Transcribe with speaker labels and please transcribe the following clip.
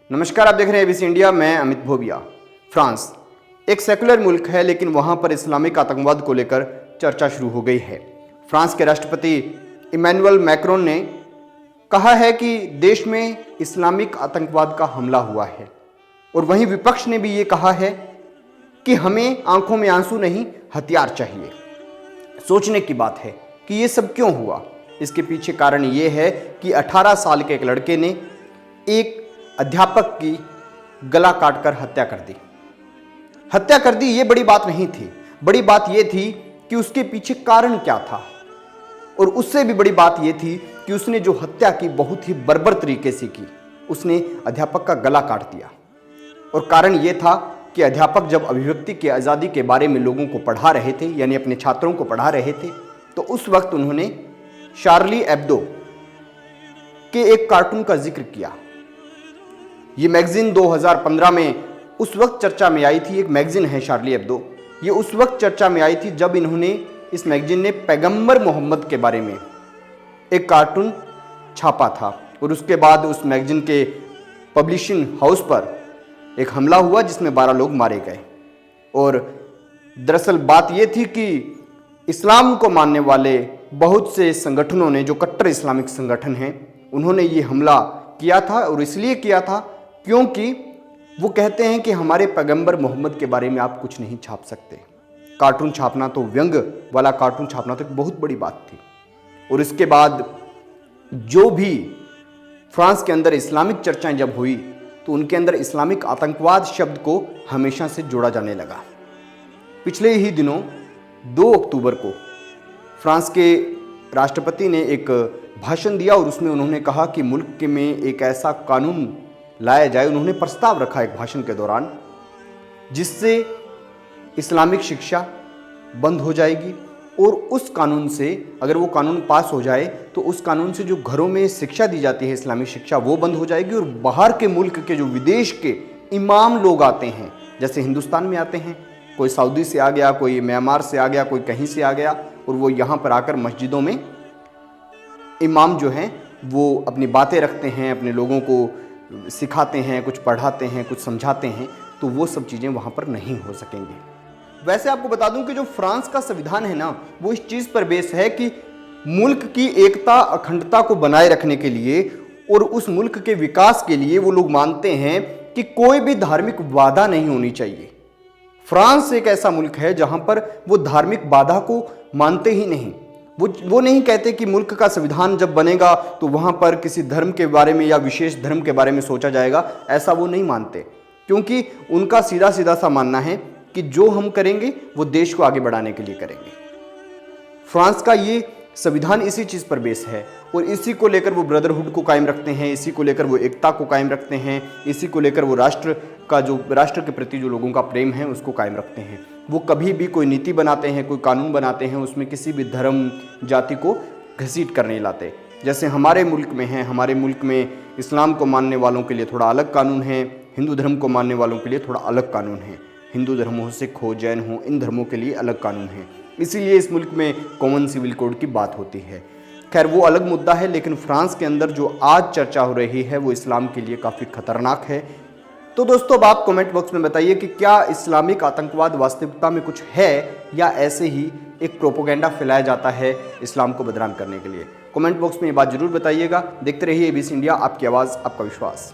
Speaker 1: नमस्कार, आप देख रहे हैं एबीसी इंडिया। मैं अमित भोबिया। फ्रांस एक सेकुलर मुल्क है, लेकिन वहां पर इस्लामिक आतंकवाद को लेकर चर्चा शुरू हो गई है। फ्रांस के राष्ट्रपति इमैनुअल मैक्रोन ने कहा है कि देश में इस्लामिक आतंकवाद का हमला हुआ है, और वहीं विपक्ष ने भी ये कहा है कि हमें आंखों में आंसू नहीं, हथियार चाहिए। सोचने की बात है कि ये सब क्यों हुआ। इसके पीछे कारण ये है कि 18 साल के एक लड़के ने एक अध्यापक की गला काटकर हत्या कर दी। ये बड़ी बात नहीं थी। बड़ी बात ये थी कि उसके पीछे कारण क्या था, और उससे भी बड़ी बात ये थी कि उसने जो हत्या की बहुत ही बर्बर तरीके से की। उसने अध्यापक का गला काट दिया, और कारण ये था कि अध्यापक जब अभिव्यक्ति की आज़ादी के बारे में लोगों को पढ़ा रहे थे, यानी अपने छात्रों को पढ़ा रहे थे, तो उस वक्त उन्होंने शार्ली एब्दो के एक कार्टून का जिक्र किया। ये मैगजीन 2015 में उस वक्त चर्चा में आई थी। एक मैगजीन है शार्ली एब्दो। ये उस वक्त चर्चा में आई थी जब इस मैगजीन ने पैगंबर मोहम्मद के बारे में एक कार्टून छापा था, और उसके बाद उस मैगजीन के पब्लिशिंग हाउस पर एक हमला हुआ जिसमें 12 लोग मारे गए। और दरअसल बात यह थी कि इस्लाम को मानने वाले बहुत से संगठनों ने, जो कट्टर इस्लामिक संगठन हैं, उन्होंने ये हमला किया था। और इसलिए किया था क्योंकि वो कहते हैं कि हमारे पैगंबर मोहम्मद के बारे में आप कुछ नहीं छाप सकते। कार्टून छापना तो, व्यंग वाला कार्टून छापना तो एक बहुत बड़ी बात थी। और इसके बाद जो भी फ्रांस के अंदर इस्लामिक चर्चाएं जब हुई, तो उनके अंदर इस्लामिक आतंकवाद शब्द को हमेशा से जोड़ा जाने लगा। पिछले ही दिनों 2 अक्टूबर को फ्रांस के राष्ट्रपति ने एक भाषण दिया, और उसमें उन्होंने कहा कि मुल्क में एक ऐसा कानून लाया जाए। उन्होंने प्रस्ताव रखा एक भाषण के दौरान, जिससे इस्लामिक शिक्षा बंद हो जाएगी, और उस कानून से, अगर वो कानून पास हो जाए, तो उस कानून से जो घरों में शिक्षा दी जाती है इस्लामिक शिक्षा, वो बंद हो जाएगी। और बाहर के मुल्क के, जो विदेश के इमाम लोग आते हैं, जैसे हिंदुस्तान में आते हैं, कोई सऊदी से आ गया, कोई म्यांमार से आ गया, कोई कहीं से आ गया, और वो यहाँ पर आकर मस्जिदों में इमाम जो हैं वो अपनी बातें रखते हैं, अपने लोगों को सिखाते हैं, कुछ पढ़ाते हैं, कुछ समझाते हैं, तो वो सब चीज़ें वहाँ पर नहीं हो सकेंगी। वैसे आपको बता दूं कि जो फ्रांस का संविधान है ना, वो इस चीज़ पर बेस है कि मुल्क की एकता, अखंडता को बनाए रखने के लिए और उस मुल्क के विकास के लिए वो लोग मानते हैं कि कोई भी धार्मिक बाधा नहीं होनी चाहिए। फ्रांस एक ऐसा मुल्क है जहाँ पर वो धार्मिक बाधा को मानते ही नहीं। वो नहीं कहते कि मुल्क का संविधान जब बनेगा तो वहाँ पर किसी धर्म के बारे में या विशेष धर्म के बारे में सोचा जाएगा, ऐसा वो नहीं मानते। क्योंकि उनका सीधा सा मानना है कि जो हम करेंगे वो देश को आगे बढ़ाने के लिए करेंगे। फ्रांस का ये संविधान इसी चीज़ पर बेस है, और इसी को लेकर वो ब्रदरहुड को कायम रखते हैं, इसी को लेकर वो एकता को कायम रखते हैं, इसी को लेकर वो राष्ट्र के प्रति जो लोगों का प्रेम है उसको कायम रखते हैं। वो कभी भी कोई नीति बनाते हैं, कोई कानून बनाते हैं, उसमें किसी भी धर्म जाति को घसीट कर नहीं लाते। जैसे हमारे मुल्क में है, हमारे मुल्क में इस्लाम को मानने वालों के लिए थोड़ा अलग कानून है, हिंदू धर्म को मानने वालों के लिए थोड़ा अलग कानून है, हिंदू धर्म हो, सिख हो, जैन हो, इन धर्मों के लिए अलग कानून है। इसीलिए इस मुल्क में कॉमन सिविल कोड की बात होती है। खैर, वो अलग मुद्दा है, लेकिन फ्रांस के अंदर जो आज चर्चा हो रही है वो इस्लाम के लिए काफ़ी खतरनाक है। तो दोस्तों, अब आप कमेंट बॉक्स में बताइए कि क्या इस्लामिक आतंकवाद वास्तविकता में कुछ है, या ऐसे ही एक प्रोपोगेंडा फैलाया जाता है इस्लाम को बदनाम करने के लिए। कमेंट बॉक्स में ये बात जरूर बताइएगा। देखते रहिए एबीसी इंडिया, आपकी आवाज़, आपका विश्वास।